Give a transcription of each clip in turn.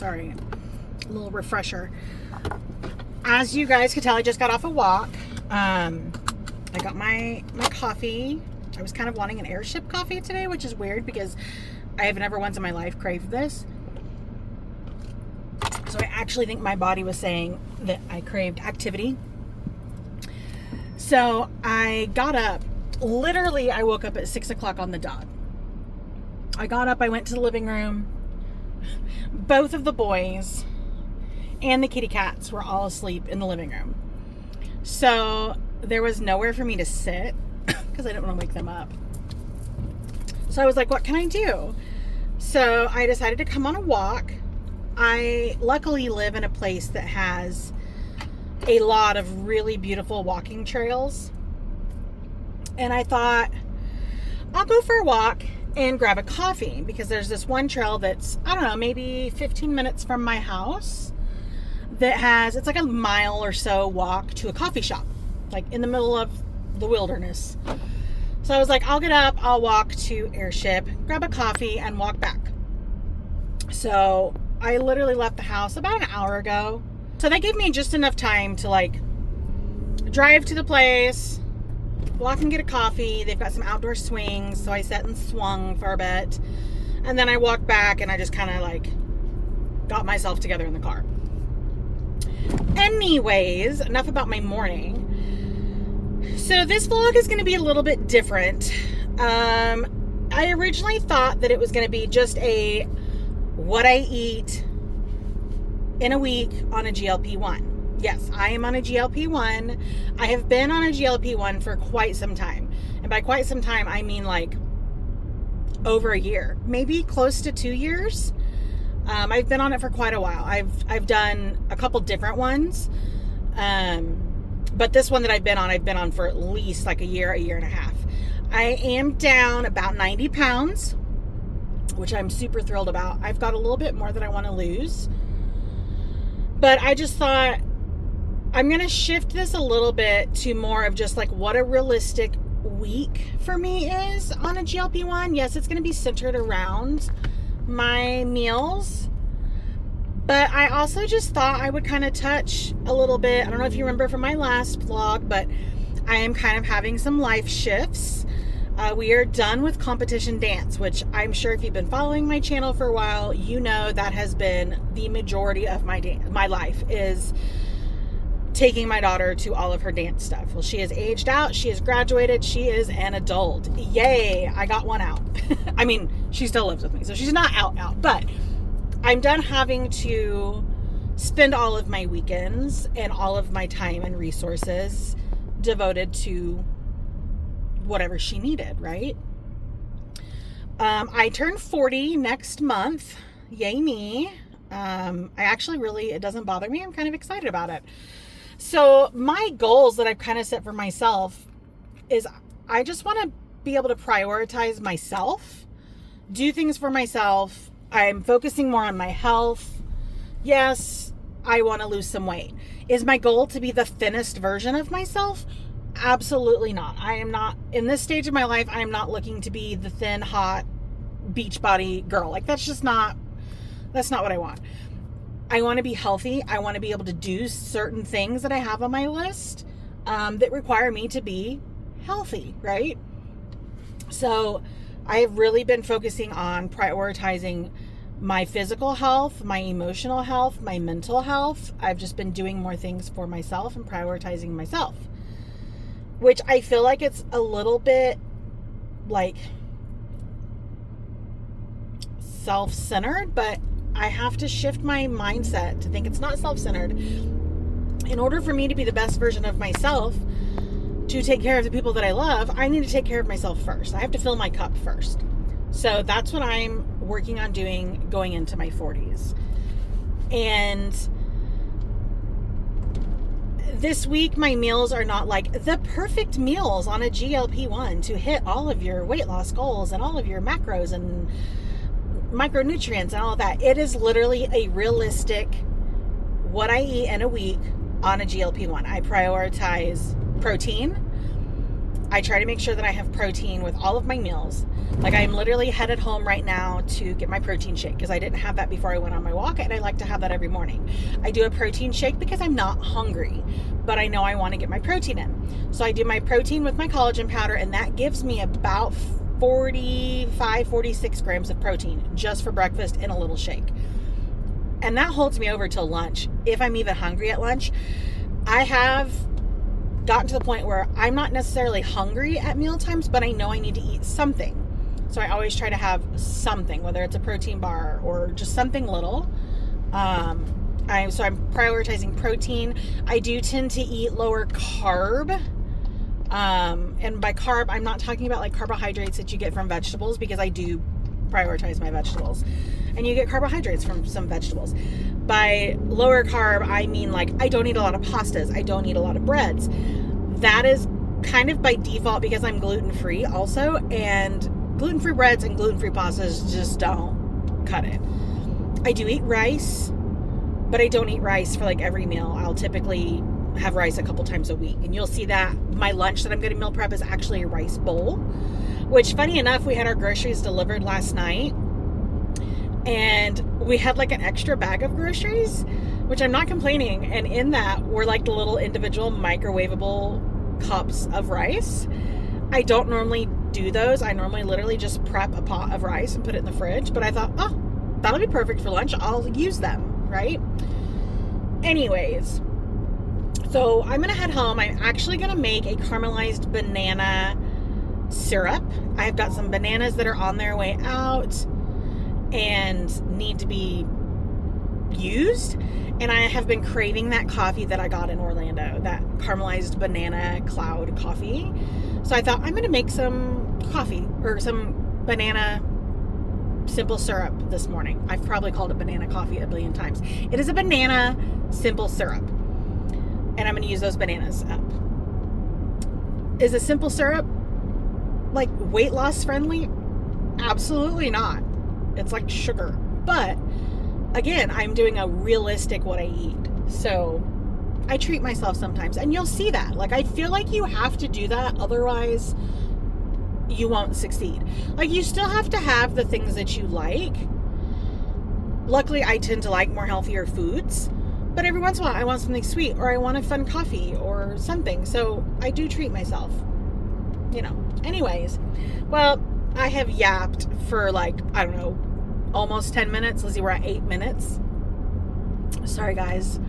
Sorry. A little refresher. As you guys could tell, I just got off a walk. I got my coffee. I was kind of wanting an airship coffee today, which is weird because I have never once in my life craved this. So I actually think my body was saying that I craved activity. So I got up. Literally, I woke up at 6 o'clock on the dot. I got up, I went to the living room. Both of the boys and the kitty cats were all asleep in the living room. So there was nowhere for me to sit because I didn't want to wake them up. So I was like, what can I do? So I decided to come on a walk. I luckily live in a place that has a lot of really beautiful walking trails. And I thought, I'll go for a walk and grab a coffee because there's this one trail that's, I don't know, maybe 15 minutes from my house that has, it's like a mile or so walk to a coffee shop, like in the middle of the wilderness. So I was like, I'll get up, I'll walk to Airship, grab a coffee, and walk back. So I literally left the house about an hour ago. So that gave me just enough time to like drive to the place, walk and get a coffee. They've got some outdoor swings, so I sat and swung for a bit. And then I walked back and I just kind of like got myself together in the car. Anyways, enough about my morning. So this vlog is going to be a little bit different. I originally thought that it was going to be just a what I eat in a week on a GLP-1. Yes, I am on a GLP-1. I have been on a GLP-1 for quite some time. And by quite some time, I mean like over a year, maybe close to 2 years. I've been on it for quite a while. I've done a couple different ones. But this one that I've been on for at least like a year and a half. I am down about 90 pounds, which I'm super thrilled about. I've got a little bit more that I want to lose. But I just thought I'm going to shift this a little bit to more of just like what a realistic week for me is on a GLP-1. Yes, it's going to be centered around my meals. But I also just thought I would kind of touch a little bit. I don't know if you remember from my last vlog, but I am kind of having some life shifts. We are done with competition dance, which I'm sure if you've been following my channel for a while, you know that has been the majority of my life is taking my daughter to all of her dance stuff. Well, she has aged out. She has graduated. She is an adult. Yay. I got one out. I mean, she still lives with me, so she's not out, but I'm done having to spend all of my weekends and all of my time and resources devoted to whatever she needed, right? I turn 40 next month. Yay me. I actually it doesn't bother me. I'm kind of excited about it. So my goals that I've kind of set for myself is I just want to be able to prioritize myself, do things for myself. I'm focusing more on my health. Yes, I want to lose some weight. Is my goal to be the thinnest version of myself? Absolutely not. I am not, in this stage of my life, I am not looking to be the thin, hot, beach body girl. Like that's not what I want. I want to be healthy. I want to be able to do certain things that I have on my list that require me to be healthy, right? So I've really been focusing on prioritizing my physical health, my emotional health, my mental health. I've just been doing more things for myself and prioritizing myself, which I feel like it's a little bit like self-centered, but I have to shift my mindset to think it's not self-centered. In order for me to be the best version of myself, to take care of the people that I love, I need to take care of myself first. I have to fill my cup first. So that's what I'm working on doing going into my 40s. And this week, my meals are not like the perfect meals on a GLP-1 to hit all of your weight loss goals and all of your macros and micronutrients and all of that. It is literally a realistic what I eat in a week on a GLP-1. I prioritize protein. I try to make sure that I have protein with all of my meals. Like, I'm literally headed home right now to get my protein shake because I didn't have that before I went on my walk, and I like to have that every morning. I do a protein shake because I'm not hungry, but I know I want to get my protein in. So I do my protein with my collagen powder, and that gives me about 45, 46 grams of protein just for breakfast in a little shake. And that holds me over till lunch. If I'm even hungry at lunch, I have gotten to the point where I'm not necessarily hungry at meal times, but I know I need to eat something. So I always try to have something, whether it's a protein bar or just something little. So I'm prioritizing protein. I do tend to eat lower carb. And by carb, I'm not talking about like carbohydrates that you get from vegetables, because I do prioritize my vegetables. And you get carbohydrates from some vegetables. By lower carb, I mean like I don't eat a lot of pastas. I don't eat a lot of breads. That is kind of by default because I'm gluten-free also. And gluten-free breads and gluten-free pastas just don't cut it. I do eat rice, but I don't eat rice for like every meal. I'll typically have rice a couple times a week. And you'll see that my lunch that I'm going to meal prep is actually a rice bowl, which, funny enough, we had our groceries delivered last night. And we had like an extra bag of groceries, which I'm not complaining. And in that were like the little individual microwavable cups of rice. I don't normally do those. I normally literally just prep a pot of rice and put it in the fridge. But I thought, oh, that'll be perfect for lunch. I'll use them, right? Anyways, so I'm going to head home. I'm actually going to make a caramelized banana syrup. I've got some bananas that are on their way out and need to be used, and I have been craving that coffee that I got in Orlando, that caramelized banana cloud coffee. So I thought I'm going to make some coffee or some banana simple syrup this morning. I've probably called it banana coffee a billion times. It is a banana simple syrup, and I'm going to use those bananas up. Is a simple syrup like weight loss friendly? Absolutely not. It's like sugar. But again, I'm doing a realistic what I eat. So I treat myself sometimes, and you'll see that. Like, I feel like you have to do that, otherwise you won't succeed. Like, you still have to have the things that you like. Luckily, I tend to like more healthier foods, but every once in a while I want something sweet, or I want a fun coffee or something. So I do treat myself, you know. Anyways, well, I have yapped for like, I don't know, almost 10 minutes. Let's see, we're at 8 minutes. Sorry, guys.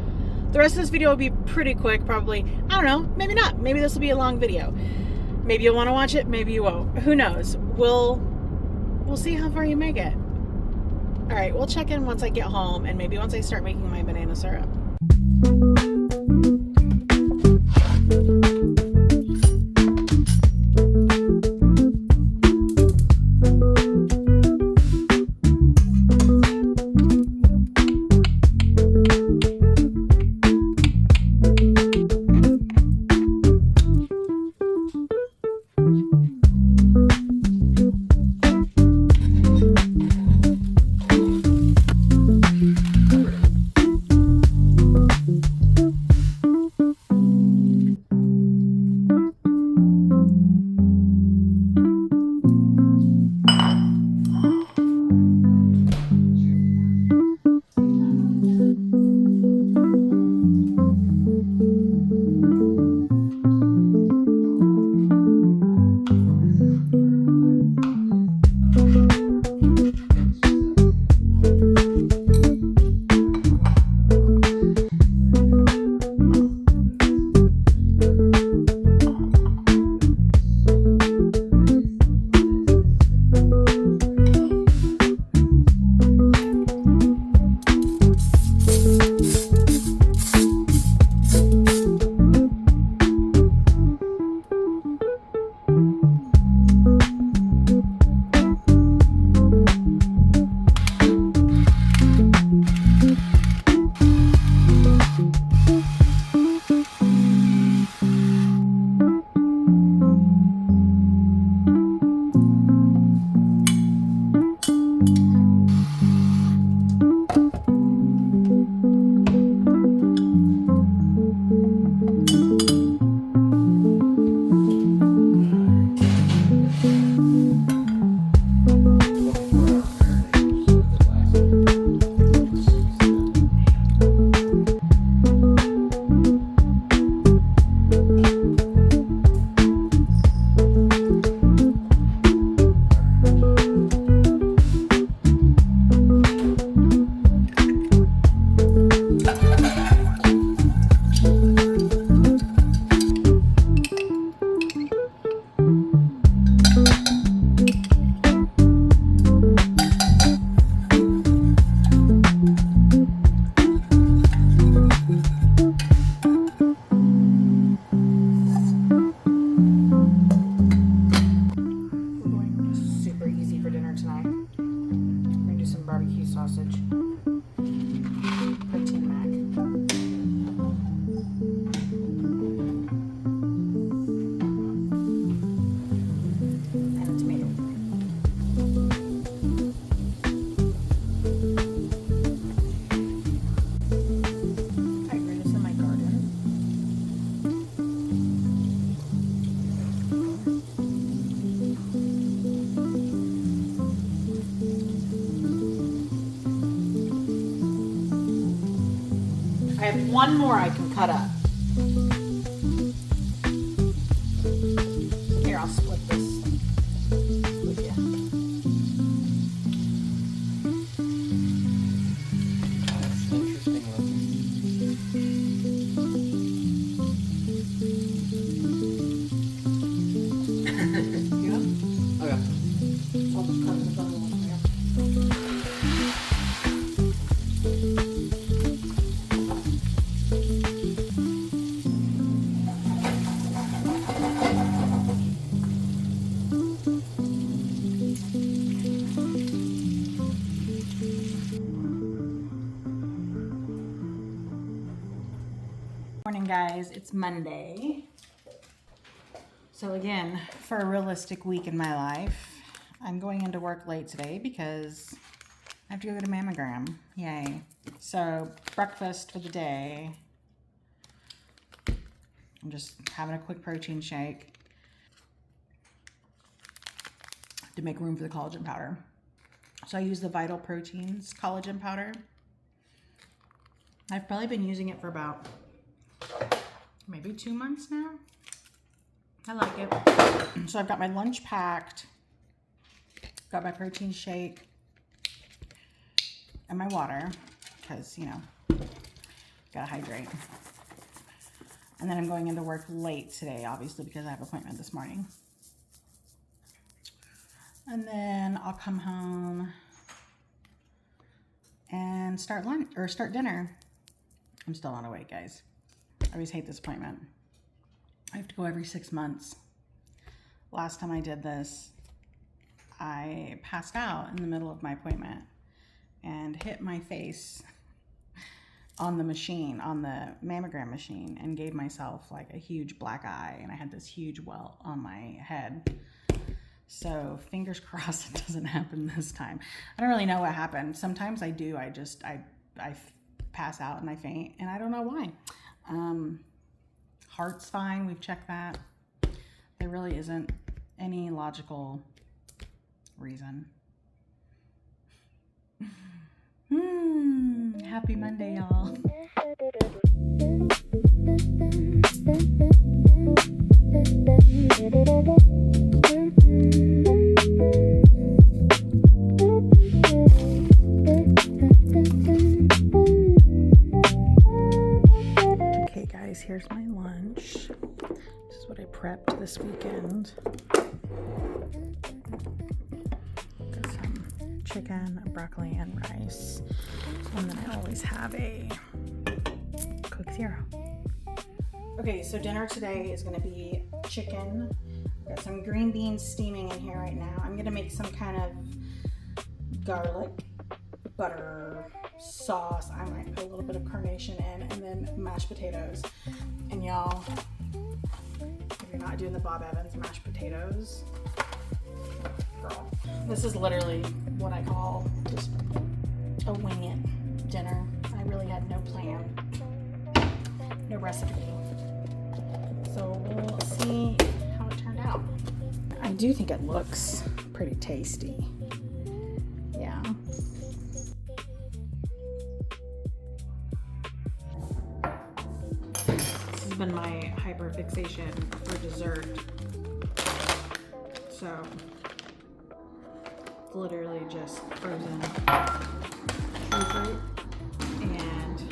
The rest of this video will be pretty quick, probably. I don't know, maybe not. Maybe this will be a long video. Maybe you'll want to watch it, maybe you won't. Who knows? We'll see how far you make it. All right, we'll check in once I get home, and maybe once I start making my banana syrup. have one more I can cut up. Here, I'll split this with you. That's interesting looking. Yeah? Okay. So I'll just cut this other one here. Morning, guys. It's Monday. So again, for a realistic week in my life, I'm going into work late today because I have to go get a mammogram. Yay. So breakfast for the day, I'm just having a quick protein shake to make room for the collagen powder. So I use the Vital Proteins collagen powder. I've probably been using it for about maybe 2 months now. I like it. So I've got my lunch packed, got my protein shake, and my water, because, you know, gotta hydrate. And then I'm going into work late today, obviously, because I have an appointment this morning. And then I'll come home and start lunch or start dinner. I'm still not awake, guys. I always hate this appointment. I have to go every 6 months. Last time I did this, I passed out in the middle of my appointment and hit my face on the machine, on the mammogram machine, and gave myself like a huge black eye, and I had this huge welt on my head. So fingers crossed it doesn't happen this time. I don't really know what happened. Sometimes I do. I pass out and I faint, and I don't know why. Heart's fine. We've checked that. There really isn't any logical reason. Happy Monday, y'all. Okay, guys, here's my lunch. This is what I prepped this weekend. Got some chicken, broccoli, and rice. And then I always have a Coke Zero. Okay, so dinner today is going to be chicken. Got some green beans steaming in here right now. I'm going to make some kind of garlic butter sauce. I might put a little bit of carnation in, and then mashed potatoes. And y'all, if you're not doing the Bob Evans mashed potatoes, girl, this is literally what I call just a wing it dinner. I really had no plan, no recipe. So we'll see how it turned out. I do think it looks pretty tasty. Yeah. This has been my hyperfixation for dessert. So it's literally just frozen tree fruit and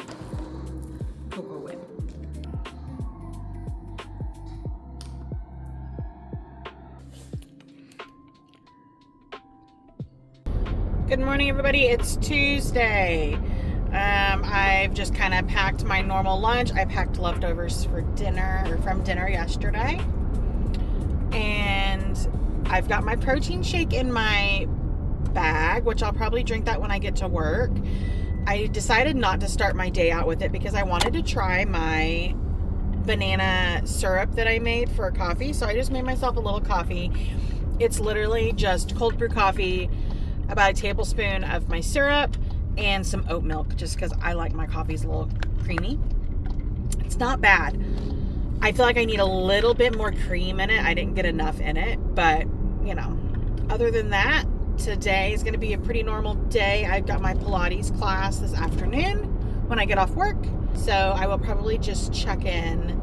cocoa whip. Good morning, everybody. It's Tuesday. I've just kind of packed my normal lunch. I packed leftovers for dinner, or from dinner yesterday. And I've got my protein shake in my bag, which I'll probably drink that when I get to work. I decided not to start my day out with it because I wanted to try my banana syrup that I made for coffee. So I just made myself a little coffee. It's literally just cold brew coffee, about a tablespoon of my syrup, and some oat milk, just because I like my coffees a little creamy. It's not bad. I feel like I need a little bit more cream in it. I didn't get enough in it, but you know, other than that, today is going to be a pretty normal day. I've got my Pilates class this afternoon when I get off work, So I will probably just check in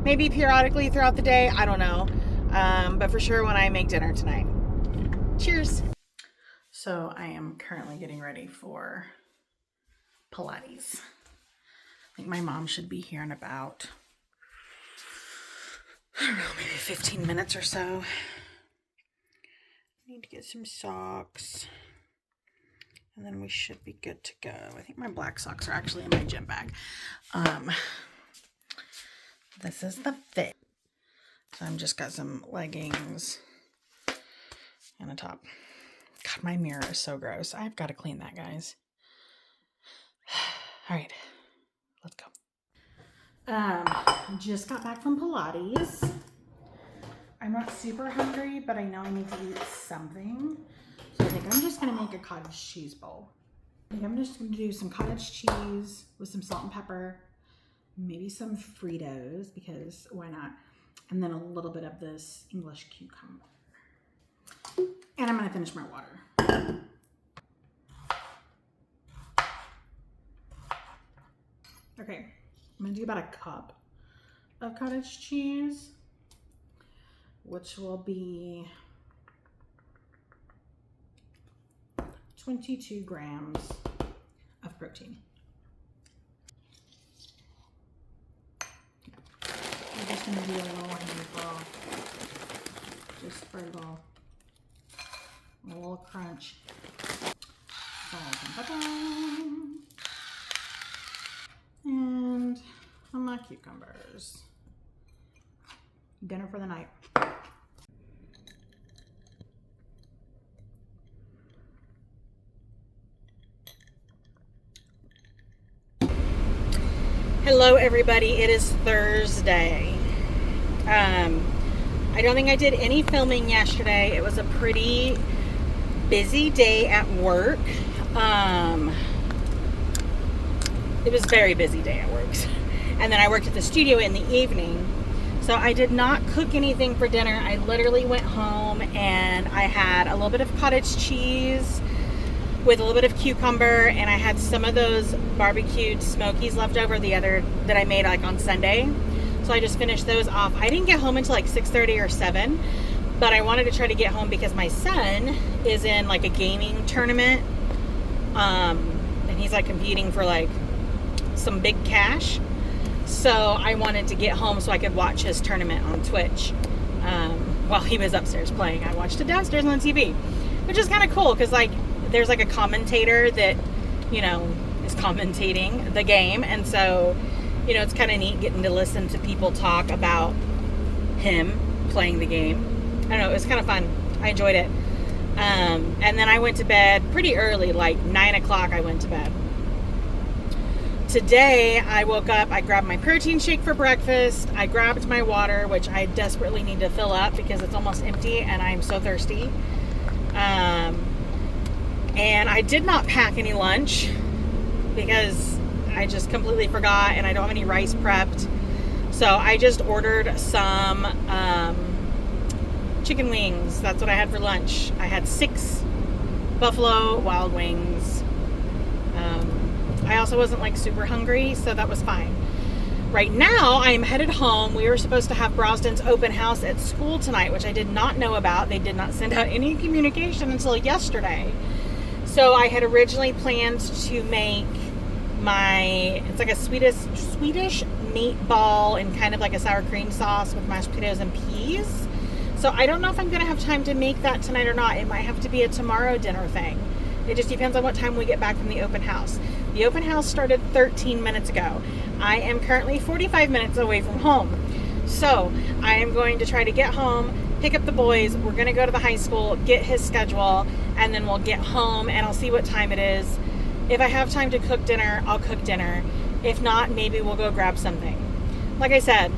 maybe periodically throughout the day. I don't know. But for sure when I make dinner tonight. Cheers. So I am currently getting ready for Pilates. I think my mom should be here in about, I don't know, maybe 15 minutes or so. I need to get some socks. And then we should be good to go. I think my black socks are actually in my gym bag. This is the fit. So I'm just got some leggings and a top. God, my mirror is so gross. I've got to clean that, guys. All right, let's go. Just got back from Pilates. I'm not super hungry, but I know I need to eat something. So I think I'm just gonna make a cottage cheese bowl. I think I'm just gonna do some cottage cheese with some salt and pepper, maybe some Fritos, because why not? And then a little bit of this English cucumber. And I'm gonna finish my water. Okay, I'm gonna do about a cup of cottage cheese, which will be 22 grams of protein. I'm just gonna do a little handful, just for a little crunch. Salt and pepper. And my cucumbers. Dinner for the night. Hello everybody, it is Thursday. I don't think I did any filming yesterday. It was a pretty busy day at work. It was a very busy day at work. And then I worked at the studio in the evening. So I did not cook anything for dinner. I literally went home and I had a little bit of cottage cheese with a little bit of cucumber, and I had some of those barbecued smokies left over that I made like on Sunday. So I just finished those off. I didn't get home until like 6:30 or 7, but I wanted to try to get home because my son is in like a gaming tournament. And he's like competing for like some big cash. So I wanted to get home so I could watch his tournament on Twitch. While he was upstairs playing, I watched it downstairs on TV, which is kind of cool because like there's like a commentator that, you know, is commentating the game. And so, you know, it's kind of neat getting to listen to people talk about him playing the game. I don't know, it was kind of fun. I enjoyed it. And then I went to bed pretty early, like 9 o'clock I went to bed. Today I woke up, I grabbed my protein shake for breakfast. I grabbed my water, which I desperately need to fill up because it's almost empty and I'm so thirsty. And I did not pack any lunch because I just completely forgot and I don't have any rice prepped. So I just ordered some chicken wings. That's what I had for lunch. I had 6 Buffalo Wild Wings. I also wasn't like super hungry, so that was fine. Right now, I'm headed home. We were supposed to have Brosden's open house at school tonight, which I did not know about. They did not send out any communication until yesterday. So I had originally planned to make it's like a Swedish meatball and kind of like a sour cream sauce with mashed potatoes and peas. So I don't know if I'm going to have time to make that tonight or not. It might have to be a tomorrow dinner thing. It just depends on what time we get back from the open house. The open house started 13 minutes ago. I am currently 45 minutes away from home. So I am going to try to get home, pick up the boys. We're going to go to the high school, get his schedule, and then we'll get home and I'll see what time it is. If I have time to cook dinner, I'll cook dinner. If not, maybe we'll go grab something. Like I said,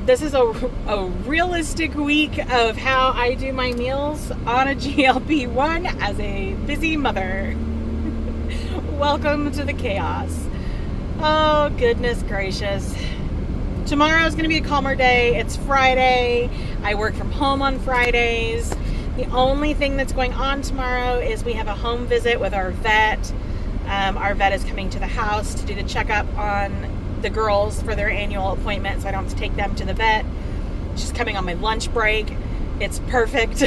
this is a realistic week of how I do my meals on a GLP-1 as a busy mother. Welcome to the chaos. Oh, goodness gracious. Tomorrow is going to be a calmer day. It's Friday. I work from home on Fridays. The only thing that's going on tomorrow is we have a home visit with our vet. Our vet is coming to the house to do the checkup on the girls for their annual appointment, so I don't have to take them to the vet. She's coming on my lunch break. It's perfect.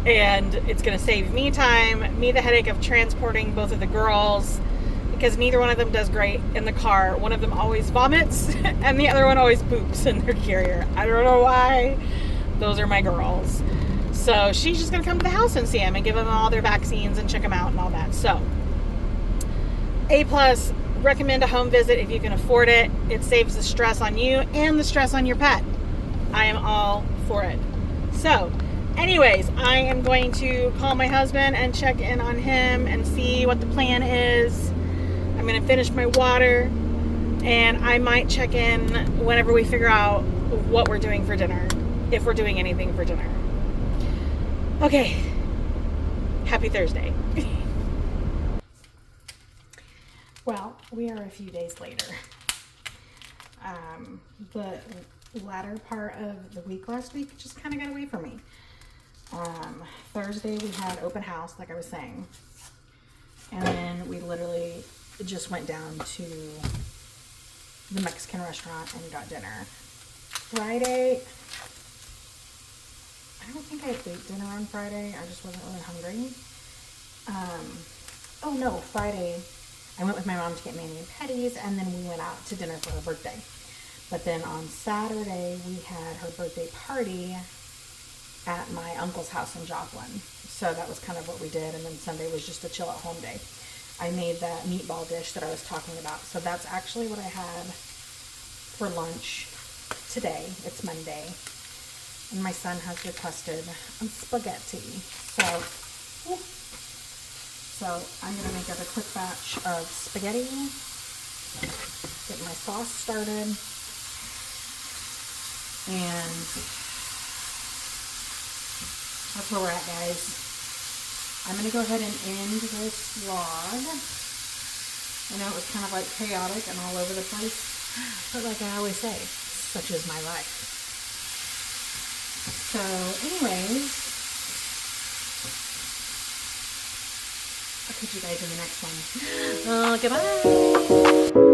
And it's going to save me time, me the headache of transporting both of the girls, because neither one of them does great in the car. One of them always vomits, and the other one always poops in their carrier. I don't know why. Those are my girls. So she's just going to come to the house and see them and give them all their vaccines and check them out and all that. So A+, recommend a home visit if you can afford it. It saves the stress on you and the stress on your pet. I am all for it. So anyways, I am going to call my husband and check in on him and see what the plan is. I'm going to finish my water, and I might check in whenever we figure out what we're doing for dinner, if we're doing anything for dinner. Okay. Happy Thursday. Well, we are a few days later. The latter part of the week last week just kind of got away from me. Thursday we had open house, like I was saying, and then we literally just went down to the Mexican restaurant and got dinner. Friday, I don't think I ate dinner on Friday. I just wasn't really hungry. Oh no, Friday I went with my mom to get mani and petties, and then we went out to dinner for her birthday. But then on Saturday we had her birthday party at my uncle's house in Joplin. So that was kind of what we did, and then Sunday was just a chill at home day. I made that meatball dish that I was talking about. So that's actually what I had for lunch today. It's Monday. And my son has requested spaghetti. So I'm gonna make up a quick batch of spaghetti, get my sauce started, and that's where we're at, guys. I'm going to go ahead and end this vlog. I know it was kind of like chaotic and all over the place, but like I always say, such is my life. So anyways, I'll catch you guys in the next one. Goodbye.